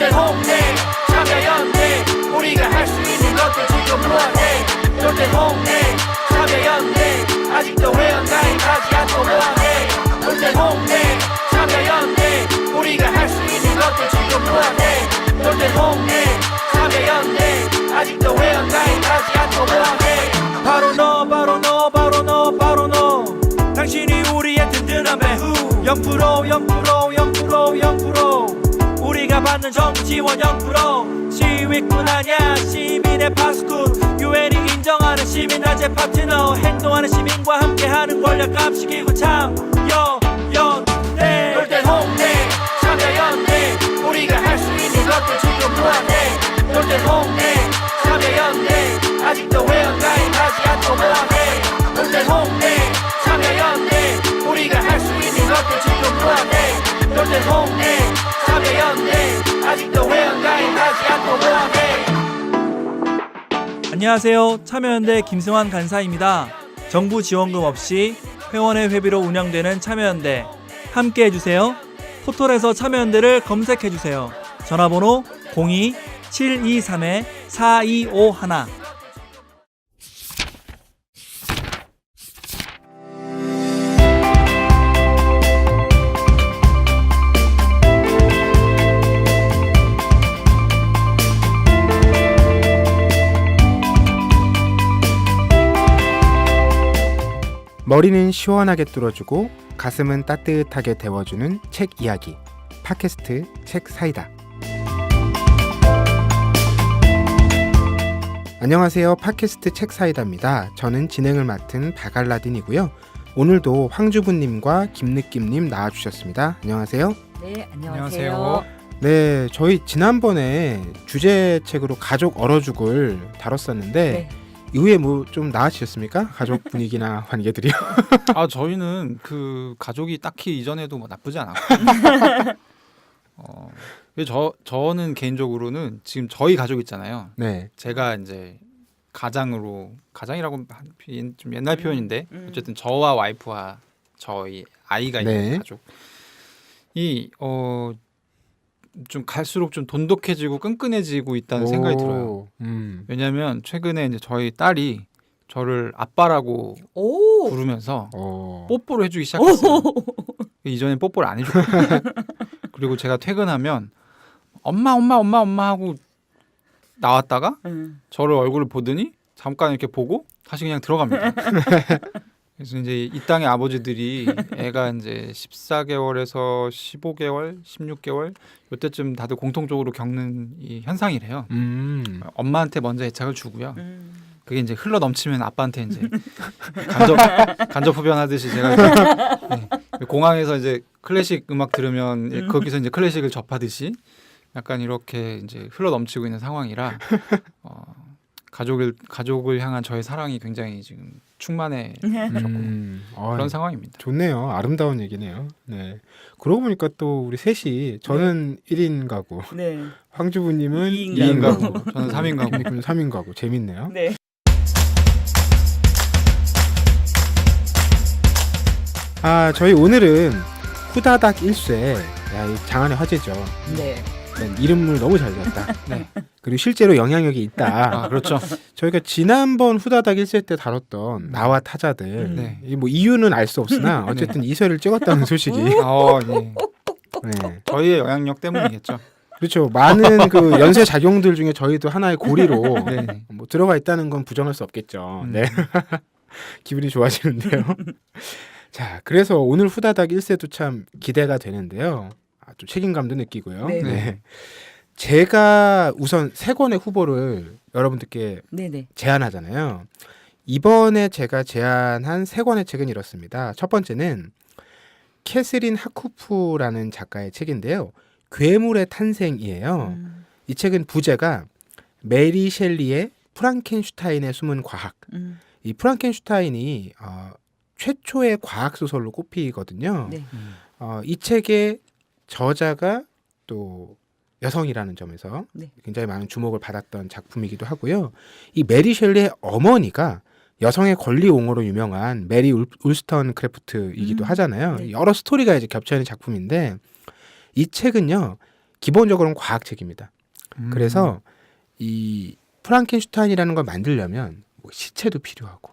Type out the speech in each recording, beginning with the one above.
놀때 홍대 참여연대 우리가 할 수 있는 것들 지금 뭐하네 놀때 홍대 참여연대 아직도 회원가입하지 않고 뭐하네 놀때 홍대 참여연대 우리가 할 수 있는 것들 지금 뭐하네 놀때 홍대 참여연대 아직도 회원가입하지 않고 뭐하네 바로 너 바로 너 바로 너 바로 너 당신이 우리의 든든한 배후 0% 0% 0% 0% 우리가 받는 정부 지원 0% 시위꾼 아냐 시민의 파수꾼 유엔이 인정하는 시민단체 파트너 행동하는 시민과 함께하는 권력 감시기구 참여연대 놀때 홍대 참여연대 우리가 할 수 있는 것들 지금 뭐하네 놀때 홍대 참여연대 아직도 회원가입하지 않고 뭐하네 놀때 홍대 참여연대 우리가 할 수 있는 것들 지금 뭐하네 놀때 홍대 참여연대 아직도 회원가입하지 않고 뭐하네. 안녕하세요. 참여연대 김승환 간사입니다. 정부 지원금 없이 회원의 회비로 운영되는 참여연대 함께 해주세요. 포털에서 참여연대를 검색해주세요. 전화번호 02-723-4251 머리는 시원하게 뚫어주고 가슴은 따뜻하게 데워주는 책 이야기 팟캐스트 책 사이다. 안녕하세요. 팟캐스트 책 사이다입니다. 저는 진행을 맡은 박알라딘이고요. 오늘도 황주부님과 김느낌님 나와주셨습니다. 안녕하세요. 네, 안녕하세요. 네, 저희 지난번에 주제책으로 가족 얼어죽을 다뤘었는데 네. 이후에 뭐 좀 나아지셨습니까? 가족 분위기나 관계들이요? 아 저희는 그 가족이 딱히 이전에도 뭐 나쁘지 않았고 저는 개인적으로는 지금 저희 가족 있잖아요. 네. 제가 이제 가장이라고 좀 옛날 표현인데 어쨌든 저와 와이프와 저희 아이가 있는 네. 가족이 좀 갈수록 좀 돈독해지고 끈끈해지고 있다는 생각이 들어요. 왜냐하면 최근에 이제 저희 딸이 저를 아빠라고 오. 부르면서 오. 뽀뽀를 해주기 시작했어요. 이전엔 뽀뽀를 안 해줬거든요. 그리고 제가 퇴근하면 엄마 하고 나왔다가 저를 얼굴을 보더니 잠깐 이렇게 보고 다시 그냥 들어갑니다. 그래서 이제 이 땅의 아버지들이 애가 이제 14개월에서 15개월, 16개월 이때쯤 다들 공통적으로 겪는 이 현상이래요. 엄마한테 먼저 애착을 주고요. 그게 이제 흘러 넘치면 아빠한테 이제 간접 흡연하듯이 제가 이제, 네, 공항에서 이제 클래식 음악 들으면 거기서 이제 클래식을 접하듯이 약간 이렇게 이제 흘러 넘치고 있는 상황이라 가족을 향한 저의 사랑이 굉장히 지금 충만해졌고 그런 상황입니다. 좋네요. 아름다운 얘기네요. 네. 그러고 보니까 또 우리 셋이 저는 1인 가구, 네. 황주부님은 2인 2인 가구, 저는 3인 가구. 김느낌은 3인 가구. 재밌네요. 네. 아, 저희 오늘은 후다닥 1쇄. 야, 이 장안의 화제죠. 네. 이름을 너무 잘 지었다. 네. 그리고 실제로 영향력이 있다. 아 그렇죠. 저희가 지난번 후다닥 1쇄 때 다뤘던 나와 타자들. 네. 이 뭐 이유는 알 수 없으나 어쨌든 2쇄를 찍었다는 소식이. 네. 네. 저희의 영향력 때문이겠죠. 그렇죠. 많은 그 연쇄 작용들 중에 저희도 하나의 고리로 네. 뭐 들어가 있다는 건 부정할 수 없겠죠. 네. 기분이 좋아지는데요. 자, 그래서 오늘 후다닥 1쇄도 참 기대가 되는데요. 또 책임감도 느끼고요. 네. 네. 제가 우선 3권의 후보를 여러분들께 네네. 제안하잖아요. 이번에 제가 제안한 3권의 책은 이렇습니다. 첫 번째는 캐스린 하쿠프라는 작가의 책인데요. 괴물의 탄생이에요. 이 책은 부제가 메리 셸리의 프랑켄슈타인의 숨은 과학. 이 프랑켄슈타인이 최초의 과학 소설로 꼽히거든요. 네. 이 책의 저자가 또 여성이라는 점에서 네. 굉장히 많은 주목을 받았던 작품이기도 하고요. 이 메리 셸리의 어머니가 여성의 권리 옹호로 유명한 메리 울스턴 크래프트이기도 하잖아요. 네. 여러 스토리가 이제 겹쳐 있는 작품인데 이 책은요. 기본적으로는 과학책입니다. 음. 그래서 이 프랑켄슈타인이라는 걸 만들려면 뭐 시체도 필요하고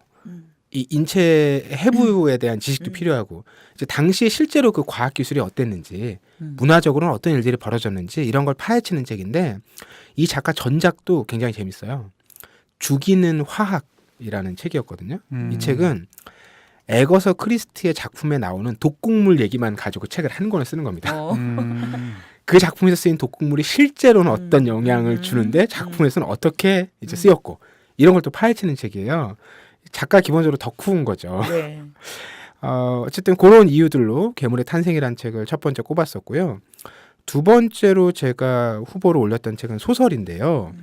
이 인체 해부에 대한 지식도 필요하고 이제 당시에 실제로 그 과학 기술이 어땠는지 문화적으로는 어떤 일들이 벌어졌는지 이런 걸 파헤치는 책인데 이 작가 전작도 굉장히 재밌어요. 죽이는 화학이라는 책이었거든요. 이 책은 에거서 크리스티의 작품에 나오는 독극물 얘기만 가지고 책을 한 권을 쓰는 겁니다. 그 작품에서 쓰인 독극물이 실제로는 어떤 영향을 주는데 작품에서는 어떻게 이제 쓰였고 이런 걸 또 파헤치는 책이에요. 작가 기본적으로 덕후인 거죠. 네. 어쨌든 그런 이유들로 괴물의 탄생이라는 책을 첫 번째 꼽았었고요. 두 번째로 제가 후보로 올렸던 책은 소설인데요.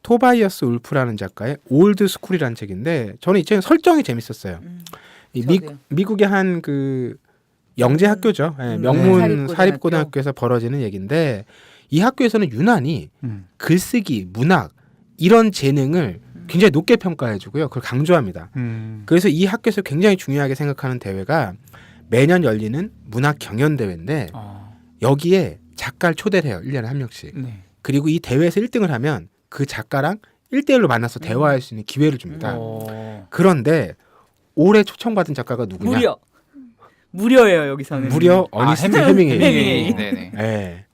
토바이어스 울프라는 작가의 올드 스쿨이라는 책인데 저는 이 책은 설정이 재밌었어요. 이 저도요. 미국의 한 그 영재 학교죠. 예, 명문 사립고등학교에서 벌어지는 얘기인데 이 학교에서는 유난히 글쓰기, 문학 이런 재능을 굉장히 높게 평가해주고요. 그걸 강조합니다. 그래서 이 학교에서 굉장히 중요하게 생각하는 대회가 매년 열리는 문학 경연 대회인데 여기에 작가를 초대를 해요. 1년에 한 명씩. 네. 그리고 이 대회에서 1등을 하면 그 작가랑 1대1로 만나서 대화할 수 있는 기회를 줍니다. 그런데 올해 초청받은 작가가 누구냐? 무려예요 여기서는. 무려 어니스트 해밍웨이. 해밍웨이. 네네. 네.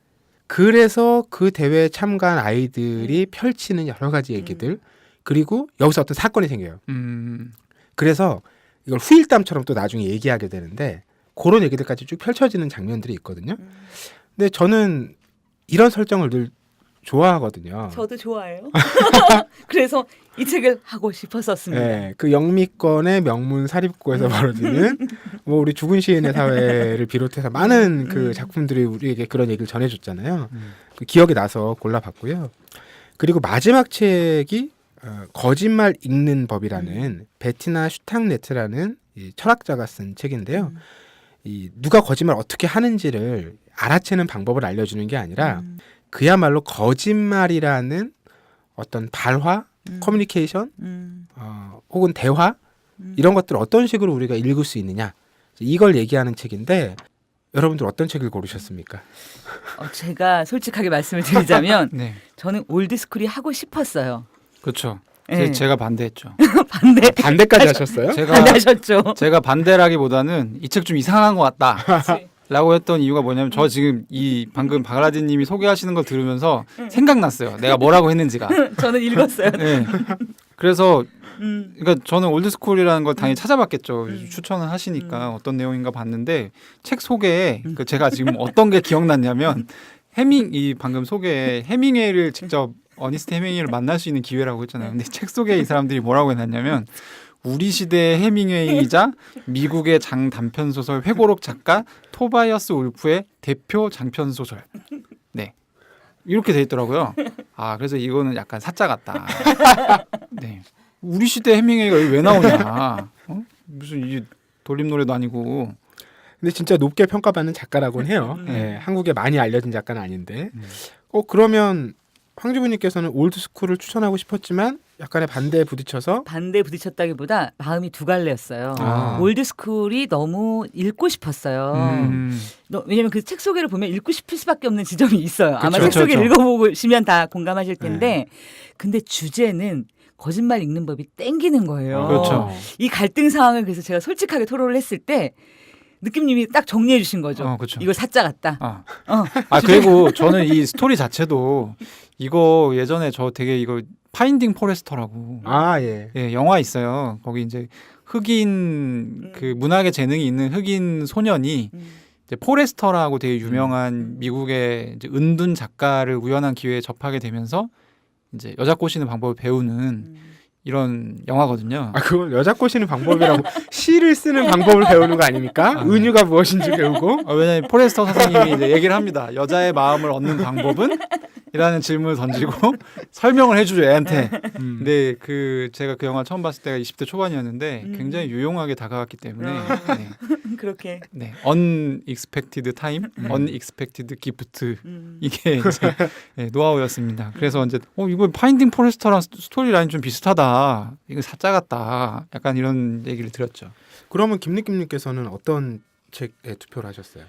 그래서 그 대회에 참가한 아이들이 펼치는 여러 가지 얘기들 그리고 여기서 어떤 사건이 생겨요. 그래서 이걸 후일담처럼 또 나중에 얘기하게 되는데 그런 얘기들까지 쭉 펼쳐지는 장면들이 있거든요. 근데 저는 이런 설정을 늘 좋아하거든요. 저도 좋아해요. 그래서 이 책을 하고 싶었었습니다. 네, 그 영미권의 명문 사립고에서 벌어지는 뭐 우리 죽은 시인의 사회를 비롯해서 많은 그 작품들이 우리에게 그런 얘기를 전해줬잖아요. 그 기억이 나서 골라봤고요. 그리고 마지막 책이 거짓말 읽는 법이라는 베티나 슈탕네트라는 이 철학자가 쓴 책인데요. 이 누가 거짓말 어떻게 하는지를 알아채는 방법을 알려주는 게 아니라 그야말로 거짓말이라는 어떤 발화, 커뮤니케이션, 혹은 대화 이런 것들을 어떤 식으로 우리가 읽을 수 있느냐 이걸 얘기하는 책인데 여러분들 어떤 책을 고르셨습니까? 제가 솔직하게 말씀을 드리자면 네. 저는 올드스쿨이 하고 싶었어요. 그렇죠. 네. 제가 반대했죠. 반대. 반대까지 하셨어요? 반대하셨죠. 제가 반대라기보다는 이 책 좀 이상한 것 같다. 라고 했던 이유가 뭐냐면 저 지금 이 방금 박라디님이 소개하시는 걸 들으면서 생각났어요. 내가 뭐라고 했는지가. 저는 읽었어요. 네. 그래서 그러니까 저는 올드스쿨이라는 걸 당연히 찾아봤겠죠. 추천을 하시니까 어떤 내용인가 봤는데 책 소개에 그 제가 지금 어떤 게 기억났냐면 이 방금 소개에 해밍웨이를 직접 어니스트 해밍웨이를 만날 수 있는 기회라고 했잖아요. 근데 책 속에 이 사람들이 뭐라고 해놨냐면 우리 시대의 해밍웨이이자 미국의 장 단편 소설 회고록 작가 토바이어스 울프의 대표 장편 소설. 네. 이렇게 돼 있더라고요. 아, 그래서 이거는 약간 사짜 같다. 네. 우리 시대 해밍웨이가 여기 왜 나오냐? 무슨 이 돌림 노래도 아니고. 근데 진짜 높게 평가받는 작가라고는 해요. 네, 한국에 많이 알려진 작가는 아닌데. 그러면 황주부님께서는 올드스쿨을 추천하고 싶었지만 약간의 반대에 부딪혀서 반대에 부딪혔다기보다 마음이 두 갈래였어요. 아. 올드스쿨이 너무 읽고 싶었어요. 왜냐면 그 책 소개를 보면 읽고 싶을 수밖에 없는 지점이 있어요. 아마 그쵸, 책 소개를 그쵸. 읽어보시면 다 공감하실 텐데 근데 주제는 거짓말 읽는 법이 땡기는 거예요. 그렇죠. 이 갈등 상황을 그래서 제가 솔직하게 토론을 했을 때 느낌님이 딱 정리해 주신 거죠. 그렇죠. 이거 사짜 같다. 그리고 저는 이 스토리 자체도 이거 예전에 저 되게 이거 파인딩 포레스터라고 예, 영화 있어요. 거기 이제 흑인 그 문학의 재능이 있는 흑인 소년이 이제 포레스터라고 되게 유명한 미국의 이제 은둔 작가를 우연한 기회에 접하게 되면서 이제 여자 꼬시는 방법을 배우는 이런 영화거든요. 그걸 여자 꼬시는 방법이라고 시를 쓰는 방법을 배우는 거 아닙니까? 은유가 무엇인지 배우고. 왜냐하면 포레스터 선생님이 이제 얘기를 합니다. 여자의 마음을 얻는 방법은? 이라는 질문을 던지고 설명을 해주죠 애한테. 근데 제가 그 영화 처음 봤을 때가 20대 초반이었는데 굉장히 유용하게 다가갔기 때문에 그렇게 unexpected time, unexpected gift 이게 이제 노하우였습니다. 그래서 이제 이거 파인딩 포레스터랑 스토리 라인 좀 비슷하다. 이거 사짜 같다. 약간 이런 얘기를 드렸죠. 그러면 김느낌님께서는 어떤 책에 투표를 하셨어요?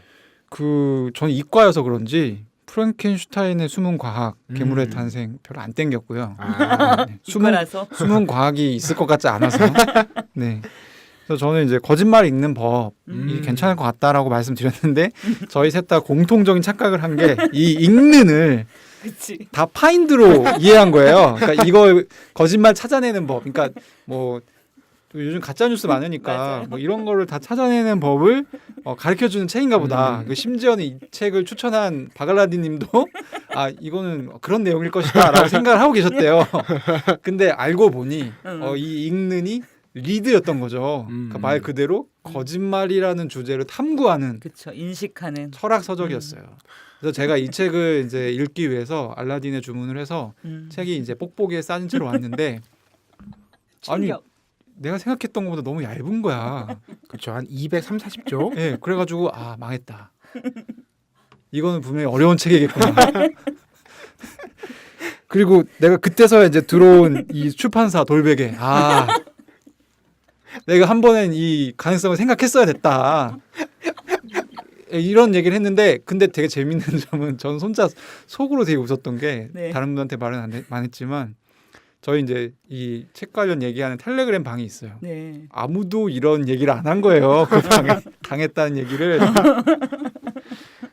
저는 이과여서 그런지 프랑켄슈타인의 숨은 과학, 괴물의 탄생 별로 안 땡겼고요. 아, 네. 이거라서. 숨은 과학이 있을 것 같지 않아서. 네. 그래서 저는 이제 거짓말 읽는 법이 괜찮을 것 같다라고 말씀드렸는데 저희 셋 다 공통적인 착각을 한 게 이 읽는을 그치. 다 파인드로 이해한 거예요. 그러니까 이거 거짓말 찾아내는 법. 그러니까 뭐 요즘 가짜 뉴스 많으니까 맞아요. 뭐 이런 거를 다 찾아내는 법을 가르쳐 주는 책인가 보다. 그 심지어는 이 책을 추천한 바갈라디 님도 아, 이거는 그런 내용일 것이다라고 생각을 하고 계셨대요. 근데 알고 보니 이 읽는이 리드였던 거죠. 그러니까 말 그대로 거짓말이라는 주제를 탐구하는 그쵸. 인식하는. 철학 서적이었어요. 그래서 제가 이 책을 이제 읽기 위해서 알라딘에 주문을 해서 책이 이제 뽁뽁이에 싸진 채로 왔는데 아니 충격. 내가 생각했던 것보다 너무 얇은 거야. 그렇죠. 한 230조. 예, 그래가지고 아 망했다. 이거는 분명히 어려운 책이겠구나. 그리고 내가 그때서야 이제 들어온 이 출판사 돌베개. 아, 내가 한 번엔 이 가능성을 생각했어야 됐다. 이런 얘기를 했는데 근데 되게 재밌는 점은 전 혼자 속으로 되게 웃었던 게 네. 다른 분한테 말은 안 했지만 저희 이제 이 책 관련 얘기하는 텔레그램 방이 있어요. 네. 아무도 이런 얘기를 안 한 거예요. 그 방에 당했다는 얘기를.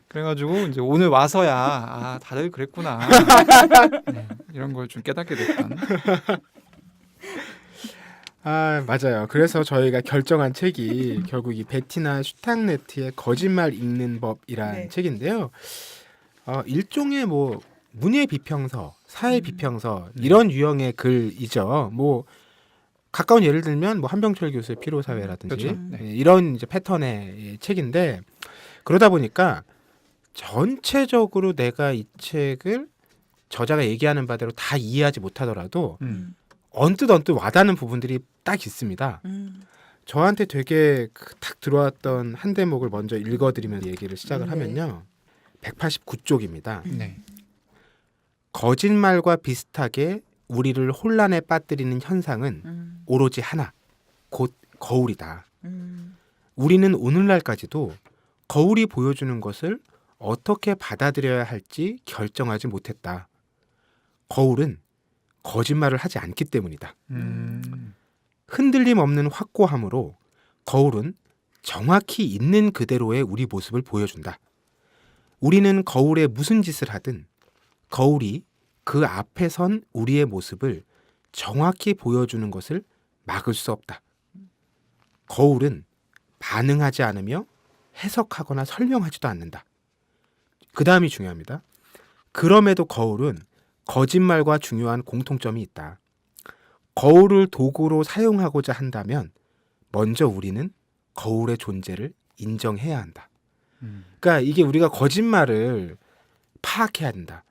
그래가지고 이제 오늘 와서야 아 다들 그랬구나. 네, 이런 걸 좀 깨닫게 됐던. 아, 맞아요. 그래서 저희가 결정한 책이 결국 이 베티나 슈탕네트의 거짓말 읽는 법이라는 네. 책인데요. 일종의 뭐 문예 비평서, 사회 비평서 이런 유형의 글이죠. 뭐 가까운 예를 들면 뭐 한병철 교수의 피로 사회라든지 그렇죠. 네. 이런 이제 패턴의 책인데 그러다 보니까 전체적으로 내가 이 책을 저자가 얘기하는 바대로 다 이해하지 못하더라도 언뜻 와닿는 부분들이 딱 있습니다. 저한테 되게 탁 들어왔던 한 대목을 먼저 읽어드리면서 얘기를 시작을 네. 하면요. 189쪽입니다. 네. 거짓말과 비슷하게 우리를 혼란에 빠뜨리는 현상은 오로지 하나, 곧 거울이다. 우리는 오늘날까지도 거울이 보여주는 것을 어떻게 받아들여야 할지 결정하지 못했다. 거울은 거짓말을 하지 않기 때문이다. 흔들림 없는 확고함으로 거울은 정확히 있는 그대로의 우리 모습을 보여준다. 우리는 거울에 무슨 짓을 하든 거울이 그 앞에 선 우리의 모습을 정확히 보여주는 것을 막을 수 없다. 거울은 반응하지 않으며 해석하거나 설명하지도 않는다. 그 다음이 중요합니다. 그럼에도 거울은 거짓말과 중요한 공통점이 있다. 거울을 도구로 사용하고자 한다면 먼저 우리는 거울의 존재를 인정해야 한다. 그러니까 이게 우리가 거짓말을 파악해야 된다.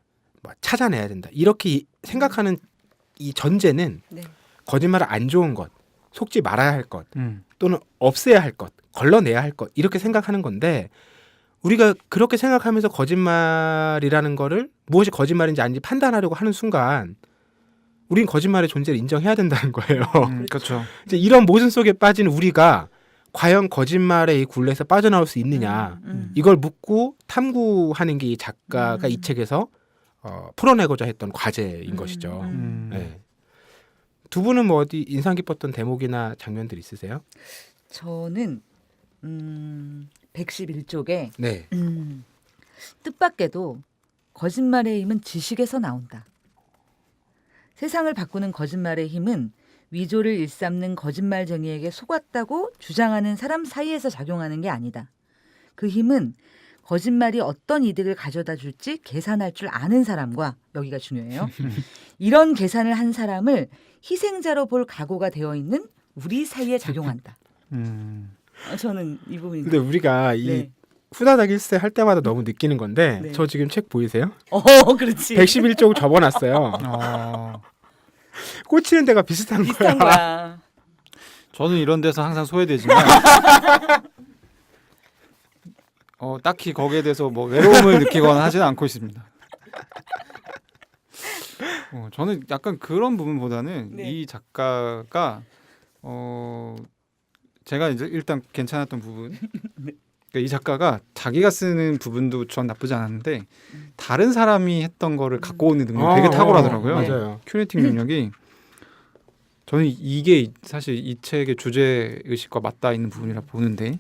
뭐 찾아내야 된다. 이렇게 생각하는 이 전제는 네. 거짓말을 안 좋은 것, 속지 말아야 할 것, 또는 없애야 할 것, 걸러내야 할 것 이렇게 생각하는 건데 우리가 그렇게 생각하면서 거짓말이라는 거를 무엇이 거짓말인지 아닌지 판단하려고 하는 순간 우린 거짓말의 존재를 인정해야 된다는 거예요. 그렇죠. 이제 이런 모순 속에 빠진 우리가 과연 거짓말의 이 굴레에서 빠져나올 수 있느냐 이걸 묻고 탐구하는 게 이 작가가 이 책에서 풀어내고자 했던 과제인 것이죠. 네. 두 분은 뭐 어디 인상 깊었던 대목이나 장면들 있으세요? 저는 111쪽에 네. 뜻밖에도 거짓말의 힘은 지식에서 나온다. 세상을 바꾸는 거짓말의 힘은 위조를 일삼는 거짓말쟁이에게 속았다고 주장하는 사람 사이에서 작용하는 게 아니다. 그 힘은 거짓말이 어떤 이득을 가져다 줄지 계산할 줄 아는 사람과 여기가 중요해요. 이런 계산을 한 사람을 희생자로 볼 각오가 되어 있는 우리 사이에 작용한다. 저는 이 부분이. 근데 우리가 이 네. 후다닥 일세 할 때마다 너무 느끼는 건데 네. 저 지금 책 보이세요? 그렇지. 111쪽 접어놨어요. 꽂히는 데가 비슷한 비슷한 거야. 거야. 저는 이런 데서 항상 소외되지만 딱히 거기에 대해서 뭐 외로움을 느끼거나 하지는 않고 있습니다. 저는 약간 그런 부분보다는 네. 이 작가가 제가 이제 일단 괜찮았던 부분 그러니까 이 작가가 자기가 쓰는 부분도 전 나쁘지 않았는데 다른 사람이 했던 거를 갖고 오는 능력이 되게 탁월하더라고요. 맞아요. 큐레이팅 능력이. 저는 이게 사실 이 책의 주제 의식과 맞닿아 있는 부분이라 보는데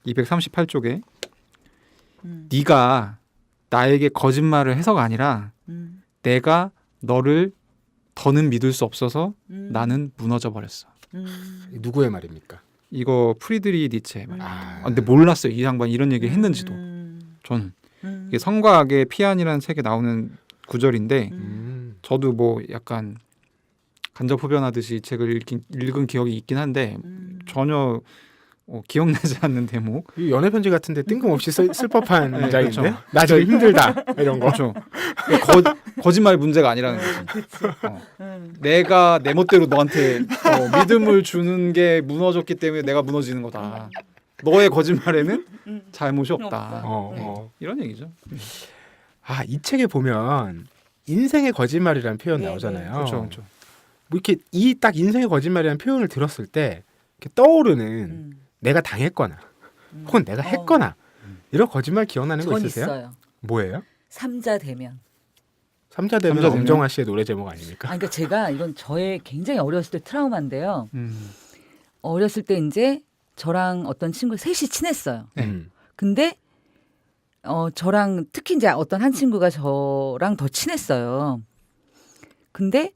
238쪽에 네가 나에게 거짓말을 해서가 아니라 내가 너를 더는 믿을 수 없어서 나는 무너져 버렸어. 누구의 말입니까? 이거 프리드리 니체 말. 아, 근데 몰랐어요. 이 양반 이런 얘기를 했는지도. 저는 이게 성과 악의 피안이라는 책에 나오는 구절인데 저도 뭐 약간 간접 흡연하듯이 책을 읽은 기억이 있긴 한데 전혀 기억나지 않는 대목. 이 연애 편지 같은데 뜬금없이 쓸 법한 네, 문장인데. 그렇죠. 나 지금 힘들다 이런 거. 그렇죠. 거짓말 문제가 아니라는 거지. 내가 내 멋대로 너한테 믿음을 주는 게 무너졌기 때문에 내가 무너지는 거다. 너의 거짓말에는 잘못이 없다. 이런 얘기죠. 아, 이 책에 보면 인생의 거짓말이라는 표현 네, 나오잖아요. 그렇죠, 그렇죠. 뭐 이렇게 이 딱 인생의 거짓말이라는 표현을 들었을 때 이렇게 떠오르는 내가 당했거나 혹은 내가 했거나 이런 거짓말 기억나는 거 전 있으세요? 있어요. 뭐예요? 삼자 대면. 삼자 되면 삼자 되면? 엄정화 씨의 노래 제목 아닙니까? 그러니까 제가 이건 저의 굉장히 어렸을 때 트라우마인데요. 어렸을 때 이제 저랑 어떤 친구 셋이 친했어요. 근데 저랑 특히 이제 어떤 한 친구가 저랑 더 친했어요. 근데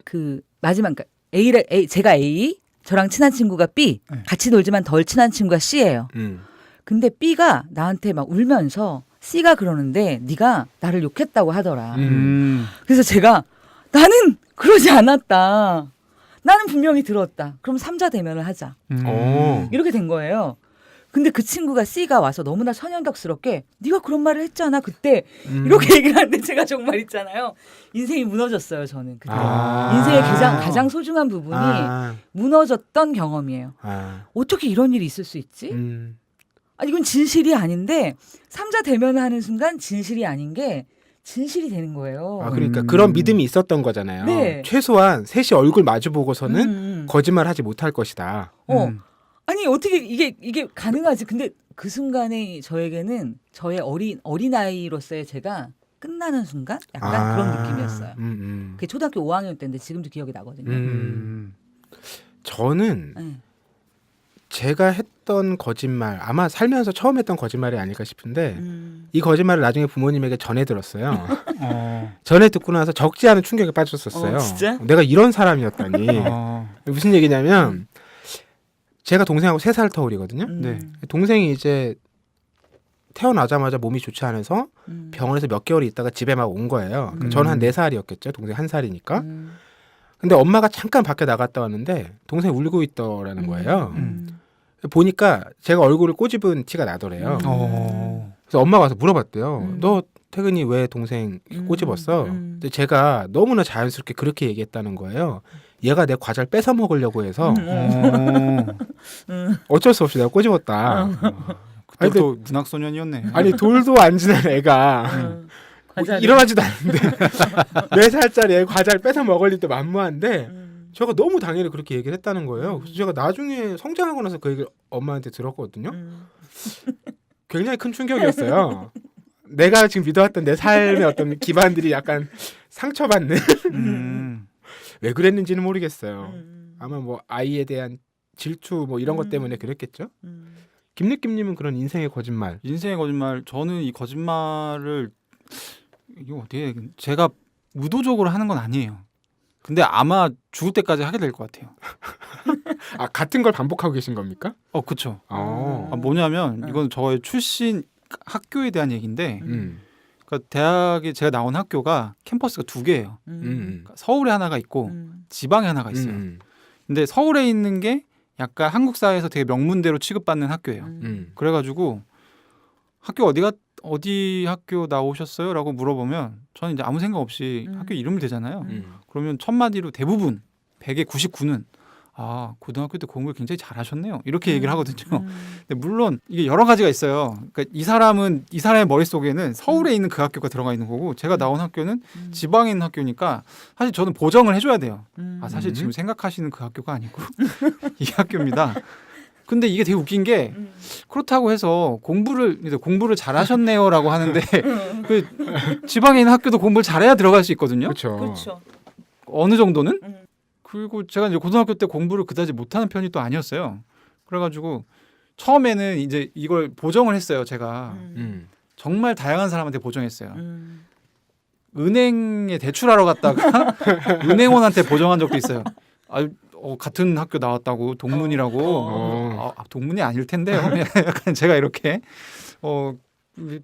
그 마지막 그러니까 제가 A, 저랑 친한 친구가 B, 네. 같이 놀지만 덜 친한 친구가 C예요. 음. 근데 B가 나한테 막 울면서 C가 그러는데 네가 나를 욕했다고 하더라. 그래서 제가 나는 그러지 않았다. 나는 분명히 들었다. 그럼 삼자 대면을 하자. 이렇게 된 거예요. 근데 그 친구가 C가 와서 너무나 선연덕스럽게 네가 그런 말을 했잖아 그때 이렇게 얘기를 하는데 제가 정말 있잖아요. 인생이 무너졌어요. 저는 그때. 인생의 가장 소중한 부분이 무너졌던 경험이에요. 어떻게 이런 일이 있을 수 있지? 이건 진실이 아닌데 삼자 대면을 하는 순간 진실이 아닌 게 진실이 되는 거예요. 아, 그러니까 그런 믿음이 있었던 거잖아요. 네. 최소한 셋이 얼굴 마주 보고서는 거짓말하지 못할 것이다. 아니 어떻게 이게 가능하지? 근데 그 순간에 저에게는 저의 어린 아이로서의 제가 끝나는 순간 약간 그런 느낌이었어요. 그게 초등학교 5학년 때인데 지금도 기억이 나거든요. 저는 네. 제가 했던 거짓말 아마 살면서 처음 했던 거짓말이 아닐까 싶은데 이 거짓말을 나중에 부모님에게 전해 들었어요. 전해 듣고 나서 적지 않은 충격에 빠졌었어요. 진짜? 내가 이런 사람이었다니. 무슨 얘기냐면 제가 동생하고 3살 터울이거든요. 네. 동생이 이제 태어나자마자 몸이 좋지 않아서 병원에서 몇 개월 있다가 집에 막 온 거예요. 저는 한 4살이었겠죠. 동생 1살이니까. 근데 엄마가 잠깐 밖에 나갔다 왔는데 동생이 울고 있더라는 거예요. 보니까 제가 얼굴을 꼬집은 티가 나더래요. 그래서 엄마가 와서 물어봤대요. 너 태근이 왜 동생 꼬집었어? 근데 제가 너무나 자연스럽게 그렇게 얘기했다는 거예요. 얘가 내 과자를 뺏어 먹으려고 해서 어쩔 수 없이 내가 꼬집었다. 그때부터 문학소년이었네. 아니 돌도 안 지난 애가 일어나지도 않는데 4살짜리 애 과자를 뺏어 먹을 일도 만무한데 제가 너무 당연히 그렇게 얘기를 했다는 거예요. 그래서 제가 나중에 성장하고 나서 그 얘기를 엄마한테 들었거든요. 굉장히 큰 충격이었어요. 내가 지금 믿어왔던 내 삶의 어떤 기반들이 약간 상처받는 왜 그랬는지는 모르겠어요. 아마 뭐 아이에 대한 질투 뭐 이런 것 때문에 그랬겠죠. 김느낌님은 그런 인생의 거짓말. 인생의 거짓말. 저는 이 거짓말을 이거 어떻게 제가 의도적으로 하는 건 아니에요. 근데 아마 죽을 때까지 하게 될 것 같아요. 아, 같은 걸 반복하고 계신 겁니까? 그렇죠. 뭐냐면 이건 저의 출신 학교에 대한 얘기인데, 그러니까 대학에 제가 나온 학교가 캠퍼스가 2개예요. 그러니까 서울에 하나가 있고 지방에 하나가 있어요. 근데 서울에 있는 게 약간 한국 사회에서 되게 명문대로 취급받는 학교예요. 그래가지고 어디 학교 나오셨어요? 라고 물어보면 저는 이제 아무 생각 없이 학교 이름을 대잖아요. 그러면 첫 마디로 대부분 100에 99는 고등학교 때 공부를 굉장히 잘하셨네요. 이렇게 얘기를 하거든요. 근데 물론 이게 여러 가지가 있어요. 그러니까 이 사람의 머릿속에는 서울에 있는 그 학교가 들어가 있는 거고 제가 나온 학교는 지방에 있는 학교니까 사실 저는 보정을 해줘야 돼요. 사실 지금 생각하시는 그 학교가 아니고 이 학교입니다. 근데 이게 되게 웃긴 게 그렇다고 해서 공부를 잘하셨네요라고 하는데 그 지방에 있는 학교도 공부를 잘해야 들어갈 수 있거든요. 그렇죠. 그렇죠. 어느 정도는. 음. 그리고 제가 이제 고등학교 때 공부를 그다지 못하는 편이 또 아니었어요. 그래가지고 처음에는 이제 이걸 보정을 했어요. 제가 정말 다양한 사람한테 보정했어요. 은행에 대출하러 갔다가 은행원한테 보정한 적도 있어요. 같은 학교 나왔다고 동문이라고 동문이 아닐 텐데요. 약간 제가 이렇게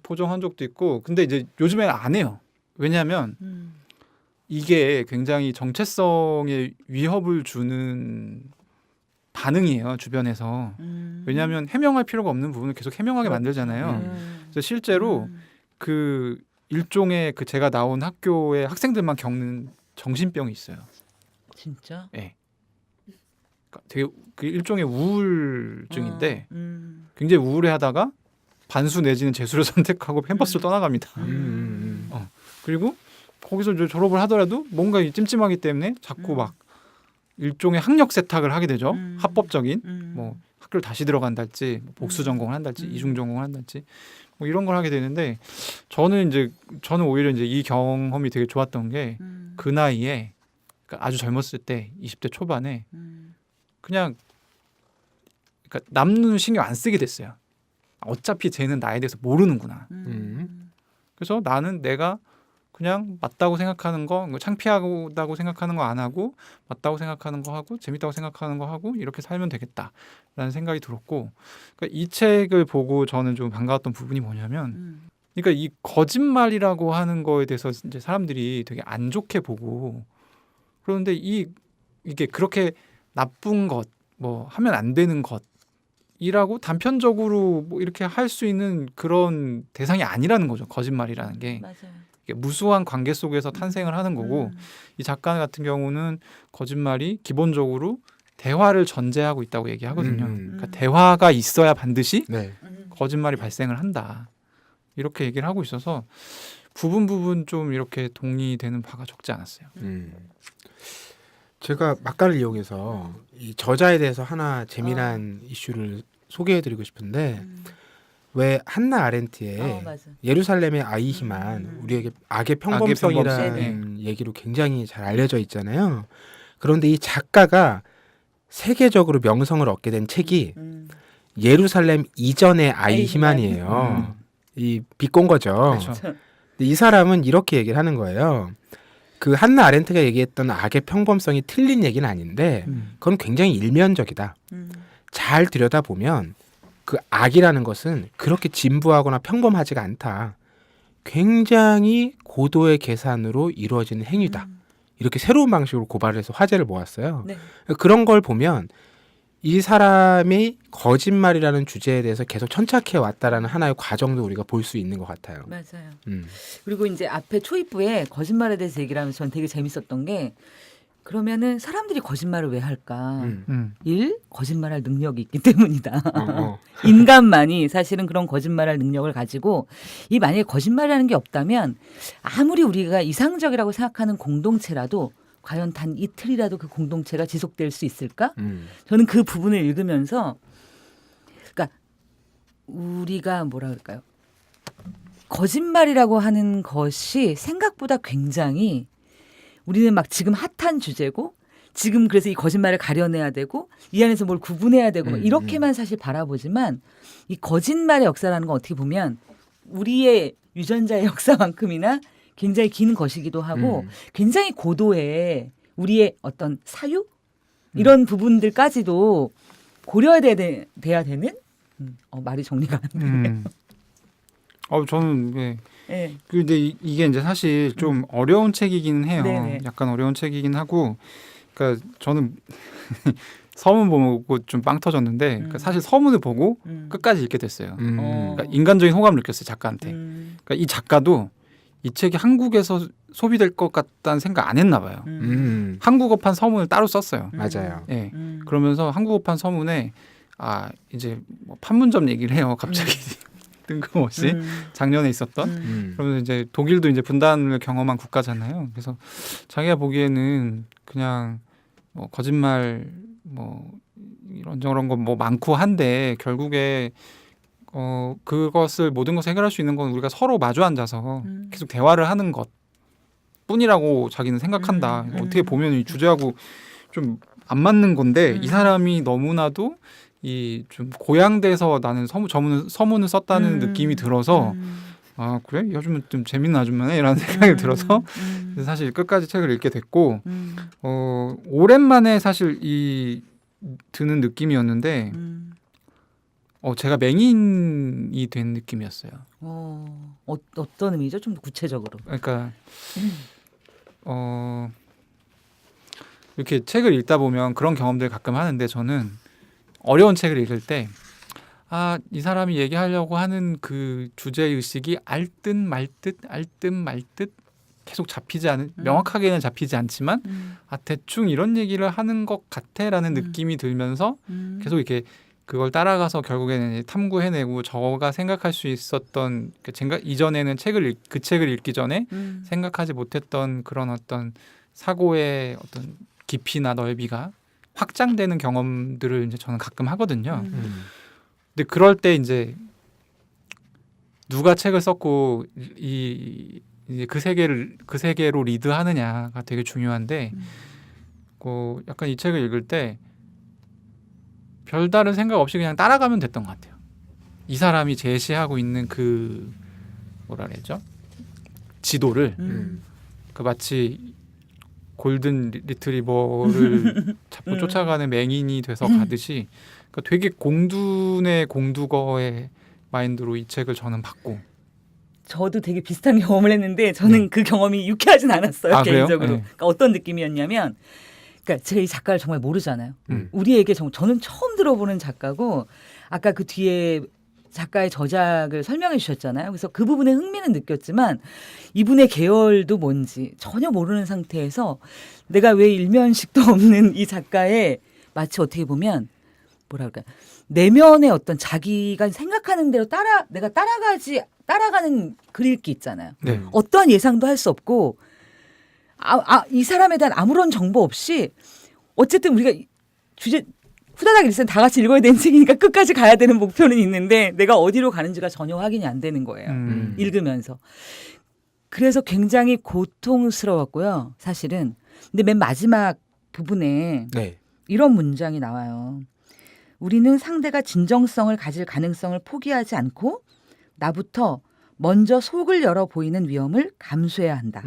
보정한 적도 있고. 근데 이제 요즘에는 안 해요. 왜냐하면 이게 굉장히 정체성에 위협을 주는 반응이에요. 주변에서. 왜냐하면 해명할 필요가 없는 부분을 계속 해명하게 만들잖아요. 그래서 실제로 그 일종의 그 제가 나온 학교의 학생들만 겪는 정신병이 있어요. 진짜? 네. 그러니까 되게 그 일종의 우울증인데 굉장히 우울해하다가 반수 내지는 재수를 선택하고 캠퍼스를 떠나갑니다. 그리고 거기서 이제 졸업을 하더라도 뭔가 찜찜하기 때문에 자꾸 막 일종의 학력 세탁을 하게 되죠. 합법적인 뭐 학교를 다시 들어간달지 복수 전공을 한달지 이중 전공을 한달지 뭐 이런 걸 하게 되는데 저는 오히려 이제 이 경험이 되게 좋았던 게 그 나이에 그러니까 아주 젊었을 때 20대 초반에 그냥 그러니까 남 눈 신경 안 쓰게 됐어요. 어차피 쟤는 나에 대해서 모르는구나. 그래서 나는 내가 그냥 맞다고 생각하는 거, 창피하다고 생각하는 거 안 하고 맞다고 생각하는 거 하고 재밌다고 생각하는 거 하고 이렇게 살면 되겠다라는 생각이 들었고 그러니까 이 책을 보고 저는 좀 반가웠던 부분이 뭐냐면 그러니까 이 거짓말이라고 하는 거에 대해서 이제 사람들이 되게 안 좋게 보고 그런데 이게 그렇게 나쁜 것, 뭐 하면 안 되는 것이라고 단편적으로 뭐 이렇게 할 수 있는 그런 대상이 아니라는 거죠. 거짓말이라는 게. 맞아요. 무수한 관계 속에서 탄생을 하는 거고 이 작가 같은 경우는 거짓말이 기본적으로 대화를 전제하고 있다고 얘기하거든요. 그러니까 대화가 있어야 반드시 네. 거짓말이 발생을 한다. 이렇게 얘기를 하고 있어서 부분 좀 이렇게 동의되는 바가 적지 않았어요. 제가 막간을 이용해서 이 저자에 대해서 하나 재미난 이슈를 소개해드리고 싶은데 왜 한나 아렌트의 맞아. 예루살렘의 아이히만 우리에게 악의 평범성이라는 얘기로 굉장히 잘 알려져 있잖아요. 그런데 이 작가가 세계적으로 명성을 얻게 된 책이 예루살렘 이전의 아이히만이에요. 이 비꼰 거죠. 그렇죠. 근데 이 사람은 이렇게 얘기를 하는 거예요. 그 한나 아렌트가 얘기했던 악의 평범성이 틀린 얘기는 아닌데 그건 굉장히 일면적이다. 잘 들여다보면 그 악이라는 것은 그렇게 진부하거나 평범하지가 않다. 굉장히 고도의 계산으로 이루어지는 행위다. 이렇게 새로운 방식으로 고발을 해서 화제를 모았어요. 네. 그런 걸 보면 이 사람이 거짓말이라는 주제에 대해서 계속 천착해 왔다라는 하나의 과정도 우리가 볼 수 있는 것 같아요. 맞아요. 그리고 이제 앞에 초입부에 거짓말에 대해서 얘기를 하면서 저는 되게 재밌었던 게 그러면은 사람들이 거짓말을 왜 할까? 거짓말할 능력이 있기 때문이다. 인간만이 사실은 그런 거짓말할 능력을 가지고 이 만약에 거짓말이라는 게 없다면 아무리 우리가 이상적이라고 생각하는 공동체라도 과연 단 이틀이라도 그 공동체가 지속될 수 있을까? 저는 그 부분을 읽으면서 그러니까 우리가 뭐라 그럴까요? 거짓말이라고 하는 것이 생각보다 굉장히 우리는 막 지금 핫한 주제고 지금 그래서 이 거짓말을 가려내야 되고 이 안에서 뭘 구분해야 되고 막 이렇게만 사실 바라보지만 이 거짓말의 역사라는 건 어떻게 보면 우리의 유전자의 역사만큼이나 굉장히 긴 것이기도 하고 굉장히 고도의 우리의 어떤 사유 이런 부분들까지도 고려해야 돼야 되는 말이 정리가 안 되네요. 저는 네. 근데 이게 이제 사실 좀 어려운 책이기는 해요. 네네. 약간 어려운 책이긴 하고, 그러니까 저는 서문 보고 좀 빵 터졌는데, 그러니까 사실 서문을 보고 끝까지 읽게 됐어요. 그러니까 인간적인 호감을 느꼈어요, 작가한테. 그러니까 이 작가도 이 책이 한국에서 소비될 것 같다는 생각 안 했나 봐요. 한국어판 서문을 따로 썼어요. 맞아요. 예. 그러면서 한국어판 서문에 이제 뭐 판문점 얘기를 해요, 갑자기. 뜬금없이 작년에 있었던 그러면서 이제 독일도 이제 분단을 경험한 국가잖아요. 그래서 자기가 보기에는 그냥 뭐 거짓말 뭐 이런저런 건 뭐 많고 한데 결국에 그것을 모든 것을 해결할 수 있는 건 우리가 서로 마주 앉아서 계속 대화를 하는 것 뿐이라고 자기는 생각한다. 어떻게 보면 이 주제하고 좀 안 맞는 건데 이 사람이 너무나도 이 좀 고양돼서 나는 서문을 썼다는 느낌이 들어서 아 그래? 이 아줌마 좀 재밌는 아줌마네? 이라는 생각이 들어서 사실 끝까지 책을 읽게 됐고 오랜만에 사실 이 드는 느낌이었는데 제가 맹인이 된 느낌이었어요. 어떤 의미죠? 좀 더 구체적으로. 그러니까 이렇게 책을 읽다 보면 그런 경험들 가끔 하는데 저는 어려운 책을 읽을 때 이 사람이 얘기하려고 하는 그 주제 의식이 알 듯 말 듯 계속 잡히지 않은 명확하게는 잡히지 않지만 대충 이런 얘기를 하는 것 같아라는 느낌이 들면서 계속 이렇게 그걸 따라가서 결국에는 탐구해내고 저가 생각할 수 있었던 이전에는 그 책을 읽기 전에 생각하지 못했던 그런 어떤 사고의 어떤 깊이나 넓이가 확장되는 경험들을 이제 저는 가끔 하거든요. 근데 그럴 때 이제 누가 책을 썼고 이제 그 세계로 리드하느냐가 되게 중요한데, 약간 이 책을 읽을 때 별다른 생각 없이 그냥 따라가면 됐던 것 같아요. 이 사람이 제시하고 있는 그 뭐라 그랬죠? 지도를 그 마치 골든 리트리버를 잡고 쫓아가는 맹인이 돼서 가듯이 그러니까 되게 공둔의 공두거의 마인드로 이 책을 저는 봤고 저도 되게 비슷한 경험을 했는데 저는 그 경험이 유쾌하진 않았어요. 그래요? 개인적으로. 네. 그러니까 어떤 느낌이었냐면 그러니까 제가 이 작가를 정말 모르잖아요. 우리에게 저는 처음 들어보는 작가고 아까 그 뒤에 작가의 저작을 설명해 주셨잖아요. 그래서 그 부분에 흥미는 느꼈지만 이분의 계열도 뭔지 전혀 모르는 상태에서 내가 왜 일면식도 없는 이 작가의 마치 어떻게 보면 뭐라 그럴까 내면의 어떤 자기가 생각하는 대로 내가 따라가는 글읽기 있잖아요. 네. 어떠한 예상도 할 수 없고 이 사람에 대한 아무런 정보 없이 어쨌든 우리가 주제 후다닥 일단 다 같이 읽어야 되는 책이니까 끝까지 가야 되는 목표는 있는데 내가 어디로 가는지가 전혀 확인이 안 되는 거예요. 읽으면서. 그래서 굉장히 고통스러웠고요. 사실은. 근데 맨 마지막 부분에 네. 이런 문장이 나와요. 우리는 상대가 진정성을 가질 가능성을 포기하지 않고 나부터 먼저 속을 열어 보이는 위험을 감수해야 한다.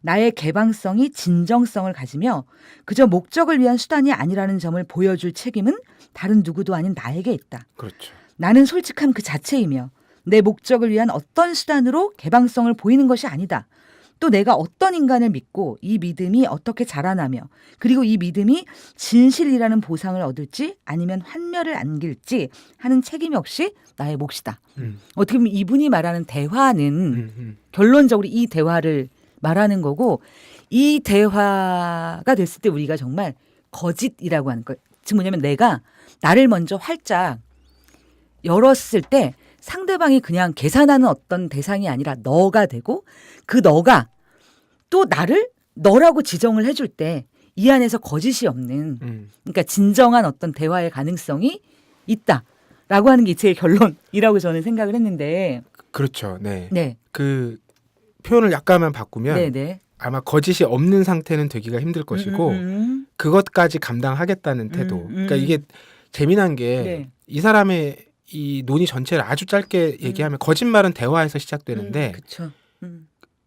나의 개방성이 진정성을 가지며 그저 목적을 위한 수단이 아니라는 점을 보여줄 책임은 다른 누구도 아닌 나에게 있다. 그렇죠. 나는 솔직함 그 자체이며 내 목적을 위한 어떤 수단으로 개방성을 보이는 것이 아니다. 또 내가 어떤 인간을 믿고 이 믿음이 어떻게 자라나며 그리고 이 믿음이 진실이라는 보상을 얻을지 아니면 환멸을 안길지 하는 책임 역시 나의 몫이다. 어떻게 보면 이분이 말하는 대화는 결론적으로 이 대화를 말하는 거고 이 대화가 됐을 때 우리가 정말 거짓이라고 하는 거. 즉 뭐냐면 내가 나를 먼저 활짝 열었을 때 상대방이 그냥 계산하는 어떤 대상이 아니라 너가 되고 그 너가 또 나를 너라고 지정을 해줄 때 이 안에서 거짓이 없는 그러니까 진정한 어떤 대화의 가능성이 있다라고 하는 게 이 책의 결론이라고 저는 생각을 했는데 그렇죠. 네. 네. 그 표현을 약간만 바꾸면 네네. 아마 거짓이 없는 상태는 되기가 힘들 것이고 그것까지 감당하겠다는 태도. 그러니까 이게 재미난 게 이 사람의 이 논의 전체를 아주 짧게 얘기하면 거짓말은 대화에서 시작되는데 그렇죠.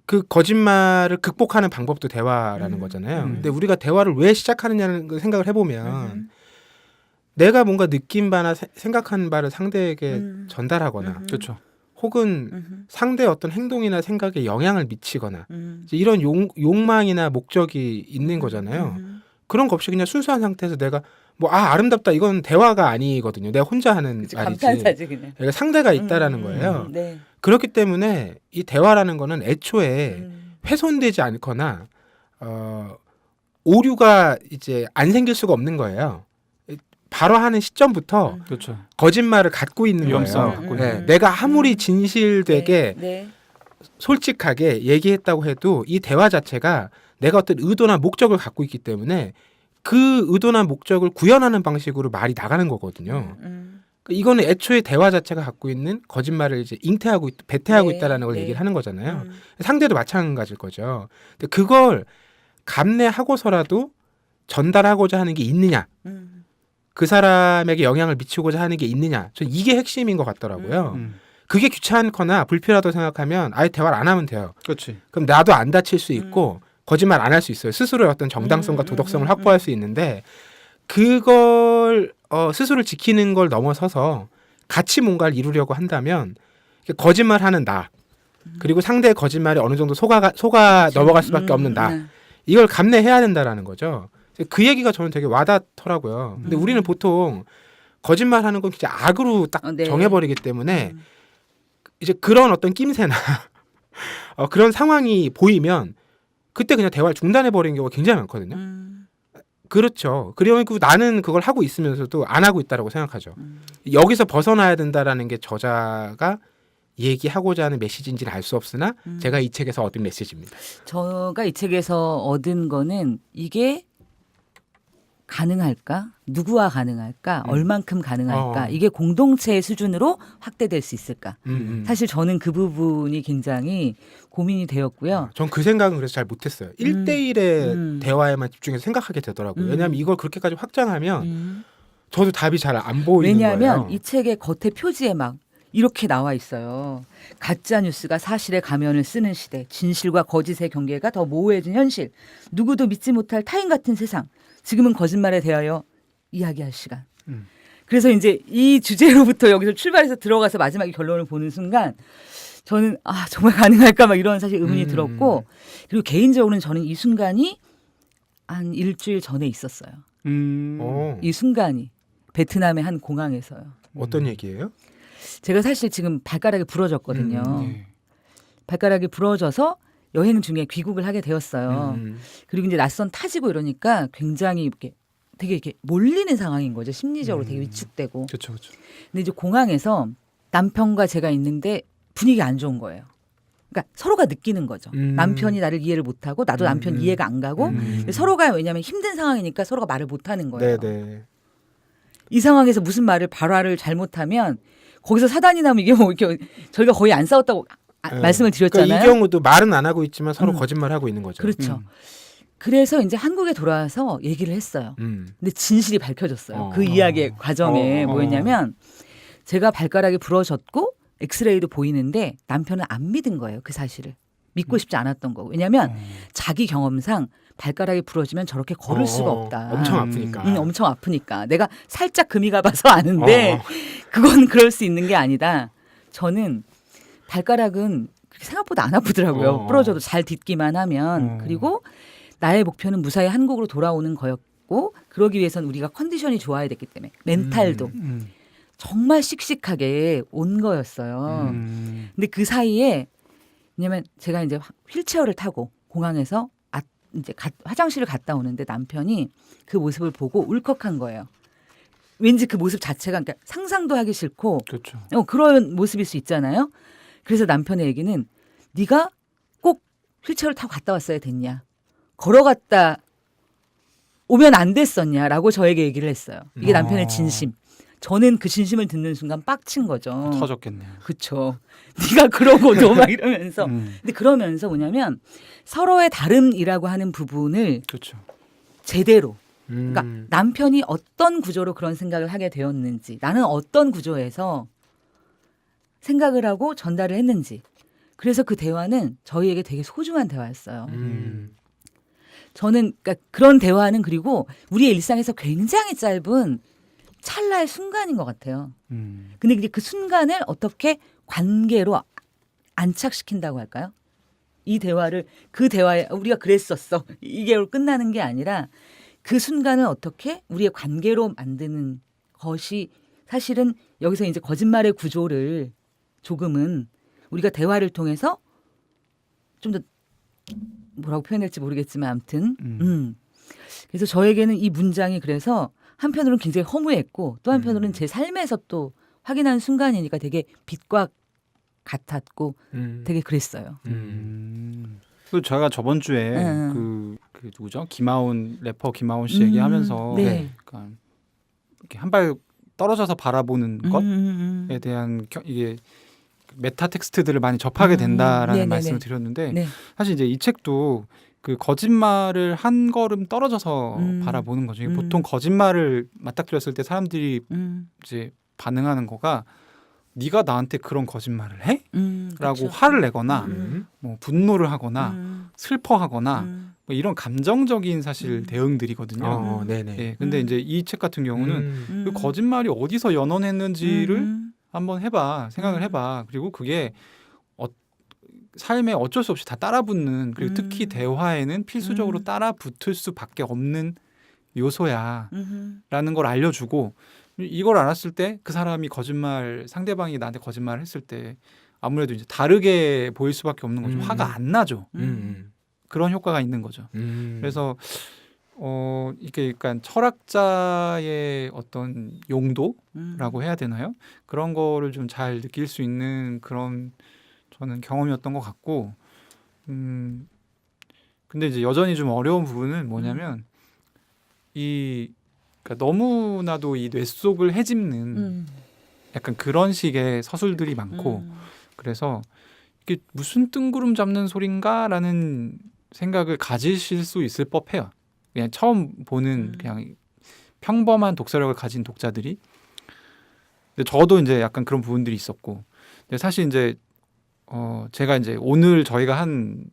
그 거짓말을 극복하는 방법도 대화라는 거잖아요. 근데 우리가 대화를 왜 시작하느냐는 걸 생각을 해보면 내가 뭔가 느낀 바나 생각한 바를 상대에게 전달하거나 그렇죠. 혹은 상대의 어떤 행동이나 생각에 영향을 미치거나 이제 이런 욕망이나 목적이 있는 거잖아요. 그런 거 없이 그냥 순수한 상태에서 내가 아름답다 이건 대화가 아니거든요. 내가 혼자 하는 말이지. 감탄사지 그냥. 그러니까 상대가 있다라는 거예요. 네. 그렇기 때문에 이 대화라는 거는 애초에 훼손되지 않거나 오류가 이제 안 생길 수가 없는 거예요. 바로 하는 시점부터 그렇죠. 거짓말을 갖고 있는 위험성을 거예요. 갖고 네, 있는. 내가 아무리 진실되게 네. 솔직하게 얘기했다고 해도 이 대화 자체가 내가 어떤 의도나 목적을 갖고 있기 때문에 그 의도나 목적을 구현하는 방식으로 말이 나가는 거거든요. 그러니까 이거는 애초에 대화 자체가 갖고 있는 거짓말을 이제 잉태하고 배태하고 네, 있다라는 걸 네. 얘기를 하는 거잖아요. 상대도 마찬가지일 거죠. 근데 그걸 감내하고서라도 전달하고자 하는 게 있느냐, 그 사람에게 영향을 미치고자 하는 게 있느냐, 전 이게 핵심인 것 같더라고요. 그게 귀찮거나 불필요하다고 생각하면 아예 대화를 안 하면 돼요. 그렇지. 그럼 나도 안 다칠 수 있고 거짓말 안 할 수 있어요. 스스로의 어떤 정당성과 도덕성을 확보할 수 있는데 그걸 스스로를 지키는 걸 넘어서서 같이 뭔가를 이루려고 한다면 거짓말하는 나 그리고 상대의 거짓말이 어느 정도 속아 넘어갈 수밖에 없는 나 이걸 감내해야 된다라는 거죠. 그 얘기가 저는 되게 와닿더라고요. 근데 우리는 보통 거짓말하는 건 진짜 악으로 딱 네. 정해버리기 때문에 이제 그런 어떤 낌새나 그런 상황이 보이면 그때 그냥 대화를 중단해버리는 경우가 굉장히 많거든요. 그렇죠. 그리고 나는 그걸 하고 있으면서도 안 하고 있다라고 생각하죠. 여기서 벗어나야 된다라는 게 저자가 얘기하고자 하는 메시지인지는 알 수 없으나 제가 이 책에서 얻은 메시지입니다. 제가 이 책에서 얻은 거는 이게 가능할까? 누구와 가능할까? 얼만큼 가능할까? 이게 공동체의 수준으로 확대될 수 있을까? 사실 저는 그 부분이 굉장히 고민이 되었고요. 전 그 생각은 그래서 잘 못했어요. 1대1의 대화에만 집중해서 생각하게 되더라고요. 왜냐하면 이걸 그렇게까지 확장하면 저도 답이 잘 안 보이는 왜냐하면 거예요. 이 책의 겉에 표지에 막 이렇게 나와 있어요. 가짜 뉴스가 사실의 가면을 쓰는 시대, 진실과 거짓의 경계가 더 모호해진 현실, 누구도 믿지 못할 타인 같은 세상. 지금은 거짓말에 대하여 이야기할 시간. 그래서 이제 이 주제로부터 여기서 출발해서 들어가서 마지막에 결론을 보는 순간 저는 정말 가능할까 막 이런 사실 의문이 들었고 그리고 개인적으로는 저는 이 순간이 한 일주일 전에 있었어요. 이 순간이 베트남의 한 공항에서요. 어떤 얘기예요? 제가 사실 지금 발가락이 부러졌거든요. 네. 발가락이 부러져서 여행 중에 귀국을 하게 되었어요. 그리고 이제 낯선 타지고 이러니까 굉장히 이렇게 되게 이렇게 몰리는 상황인 거죠. 심리적으로 되게 위축되고. 그렇죠, 그렇죠. 근데 이제 공항에서 남편과 제가 있는데 분위기 안 좋은 거예요. 그러니까 서로가 느끼는 거죠. 남편이 나를 이해를 못하고 나도 남편 이해가 안 가고 서로가 왜냐하면 힘든 상황이니까 서로가 말을 못하는 거예요. 네네. 이 상황에서 무슨 말을 발화를 잘못하면 거기서 사단이 나면 이게 뭐 이렇게 저희가 거의 안 싸웠다고 말씀을 드렸잖아요. 그러니까 이 경우도 말은 안 하고 있지만 서로 거짓말하고 있는 거죠. 그렇죠. 그래서 이제 한국에 돌아와서 얘기를 했어요. 근데 진실이 밝혀졌어요. 그 이야기의 과정에 뭐였냐면 제가 발가락이 부러졌고 엑스레이도 보이는데 남편은 안 믿은 거예요. 그 사실을. 믿고 싶지 않았던 거고. 왜냐하면 자기 경험상 발가락이 부러지면 저렇게 걸을 수가 없다. 엄청 아프니까. 엄청 아프니까. 내가 살짝 금이 가봐서 아는데 그건 그럴 수 있는 게 아니다. 저는 발가락은 생각보다 안 아프더라고요. 부러져도 잘 딛기만 하면. 그리고 나의 목표는 무사히 한국으로 돌아오는 거였고 그러기 위해서는 우리가 컨디션이 좋아야 됐기 때문에 멘탈도 정말 씩씩하게 온 거였어요. 근데 그 사이에 왜냐면 제가 이제 휠체어를 타고 공항에서 이제 화장실을 갔다 오는데 남편이 그 모습을 보고 울컥한 거예요. 왠지 그 모습 자체가 그러니까 상상도 하기 싫고 그렇죠. 그런 모습일 수 있잖아요. 그래서 남편의 얘기는 네가 꼭 휠체어를 타고 갔다 왔어야 됐냐. 걸어갔다 오면 안 됐었냐라고 저에게 얘기를 했어요. 이게 남편의 진심. 저는 그 진심을 듣는 순간 빡친 거죠. 터졌겠네요. 그렇죠. 네가 그러고도 막 이러면서. 근데 그러면서 뭐냐면 서로의 다름이라고 하는 부분을 그렇죠. 제대로 그러니까 남편이 어떤 구조로 그런 생각을 하게 되었는지 나는 어떤 구조에서 생각을 하고 전달을 했는지 그래서 그 대화는 저희에게 되게 소중한 대화였어요. 저는 그러니까 그런 대화는 그리고 우리의 일상에서 굉장히 짧은 찰나의 순간인 것 같아요. 근데 이제 그 순간을 어떻게 관계로 안착시킨다고 할까요? 이 대화를 그 대화에 우리가 그랬었어 이게 끝나는 게 아니라 그 순간을 어떻게 우리의 관계로 만드는 것이 사실은 여기서 이제 거짓말의 구조를 조금은 우리가 대화를 통해서 좀 더 뭐라고 표현할지 모르겠지만 아무튼 그래서 저에게는 이 문장이 그래서 한편으로는 굉장히 허무했고 또 한편으로는 제 삶에서 또 확인한 순간이니까 되게 빛과 같았고 되게 그랬어요. 그리고 제가 저번 주에 그 그 누구죠? 김하온 래퍼 김하온 씨 얘기하면서 네. 약간 이렇게 한 발 떨어져서 바라보는 것에 대한 이게 메타 텍스트들을 많이 접하게 된다라는 네네네. 말씀을 드렸는데 네. 사실 이제 이 책도 그 거짓말을 한 걸음 떨어져서 바라보는 거죠. 이게 보통 거짓말을 맞닥뜨렸을 때 사람들이 이제 반응하는 거가 네가 나한테 그런 거짓말을 해? 라고 그렇죠. 화를 내거나 음. 뭐 분노를 하거나 슬퍼하거나 뭐 이런 감정적인 사실 대응들이거든요. 네네. 예, 근데 이제 이 책 같은 경우는 그 거짓말이 어디서 연원했는지를 한번 해봐, 생각을 해봐. 그리고 그게 삶에 어쩔 수 없이 다 따라붙는, 그리고 특히 대화에는 필수적으로 따라붙을 수밖에 없는 요소야라는 걸 알려주고, 이걸 알았을 때 그 사람이 상대방이 나한테 거짓말을 했을 때 아무래도 이제 다르게 보일 수밖에 없는 거죠. 화가 안 나죠. 그런 효과가 있는 거죠. 그래서 이게 약간 철학자의 어떤 용도라고 해야 되나요? 그런 거를 좀 잘 느낄 수 있는 그런 저는 경험이었던 것 같고, 근데 이제 여전히 좀 어려운 부분은 뭐냐면 그러니까 너무나도 이 뇌 속을 헤집는 약간 그런 식의 서술들이 많고, 그래서 이게 무슨 뜬구름 잡는 소린가라는 생각을 가지실 수 있을 법해요. 그냥 처음 보는 그냥 평범한 독서력을 가진 독자들이. 근데 저도 이제 약간 그런 부분들이 있었고, 근데 사실 이제 제가 이제 오늘 저희가 한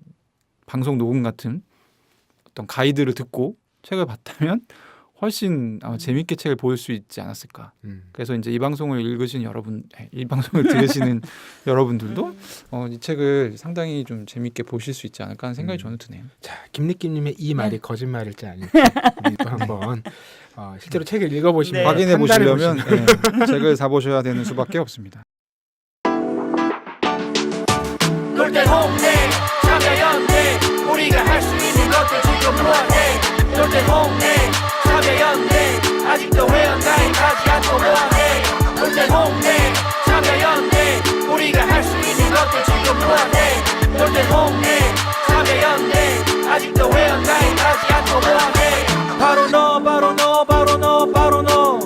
방송 녹음 같은 어떤 가이드를 듣고 책을 봤다면 훨씬 재밌게 책을 볼 수 있지 않았을까. 그래서 이제 이 방송을 읽으신 여러분, 이 방송을 들으시는 여러분들도 이 책을 상당히 좀 재밌게 보실 수 있지 않을까 하는 생각이 저는 드네요. 자, 김리끼님의 이 말이 거짓말일지 아닐지 우리 또 한번 실제로 책을 읽어보시면 확인해 판단해 보시려면 보시면 책을 사보셔야 되는 수밖에 없습니다. 놀 땐 홍대 참여연대 우리가 할 수 있는 것들 지금 뭐해 놀 땐 홍대 참여연대 아직도 회원가입하지 않고 뭐해 놀 땐 홍대 참여연대 우리가 할 수 있는 것들 지금 뭐해 놀 땐 홍대 참여연대 아직도 회원가입하지 않고 뭐해 바로 너 바로 너 바로 너 바로 너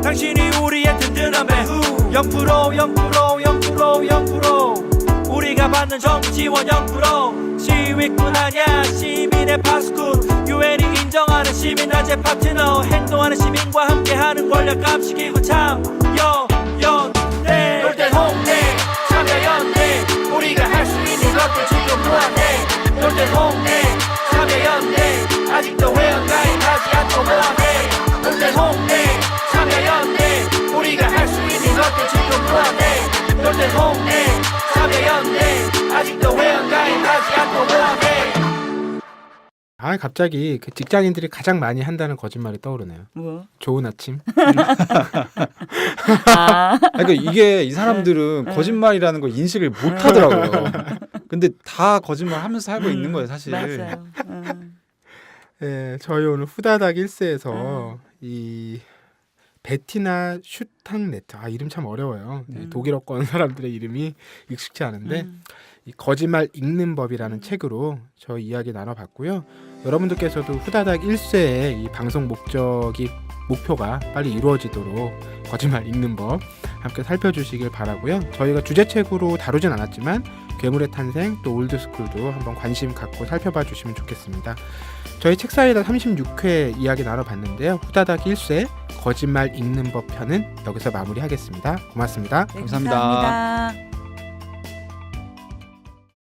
당신이 우리의 든든한 배후 0% 0% 우리가 받는 정부 지원 0% 시위꾼 아냐 시민의 파수꾼 유엔이 인정하는 시민화제 파트너 행동하는 시민과 함께하는 권력 감시기구 참여연대 놀 땐 홍대 참여연대 우리가 할 수 있는 것들 지금 뭐해 놀 땐 홍대 참여연대 아직도 회원가입하지 않고 뭐해 놀 땐 홍대 참여연대 우리가 할 수 있는 것들 지금 뭐해 놀 땐 홍대 참여연대 아직도 회원가입하지 않고 뭐해 갑자기 그 직장인들이 가장 많이 한다는 거짓말이 떠오르네요. 뭐? 좋은 아침. 그러니까 이게 이 사람들은 거짓말이라는 걸 인식을 못 하더라고요. 근데 다 거짓말 하면서 살고 있는 거예요, 사실. 맞아요. 네, 저희 오늘 후다닥 1세에서 이 베티나 슈탕네트 이름 참 어려워요. 독일어권 사람들의 이름이 익숙치 않은데 이 거짓말 읽는 법이라는 책으로 저희 이야기 나눠봤고요. 여러분들께서도 후다닥 1세의 이 방송 목표가 빨리 이루어지도록 거짓말 읽는 법 함께 살펴주시길 바라고요. 저희가 주제책으로 다루진 않았지만 괴물의 탄생 또 올드스쿨도 한번 관심 갖고 살펴봐 주시면 좋겠습니다. 저희 책사이다 36회 이야기 나눠봤는데요. 후다닥 1세 거짓말 읽는 법 편은 여기서 마무리하겠습니다. 고맙습니다. 네, 감사합니다. 감사합니다.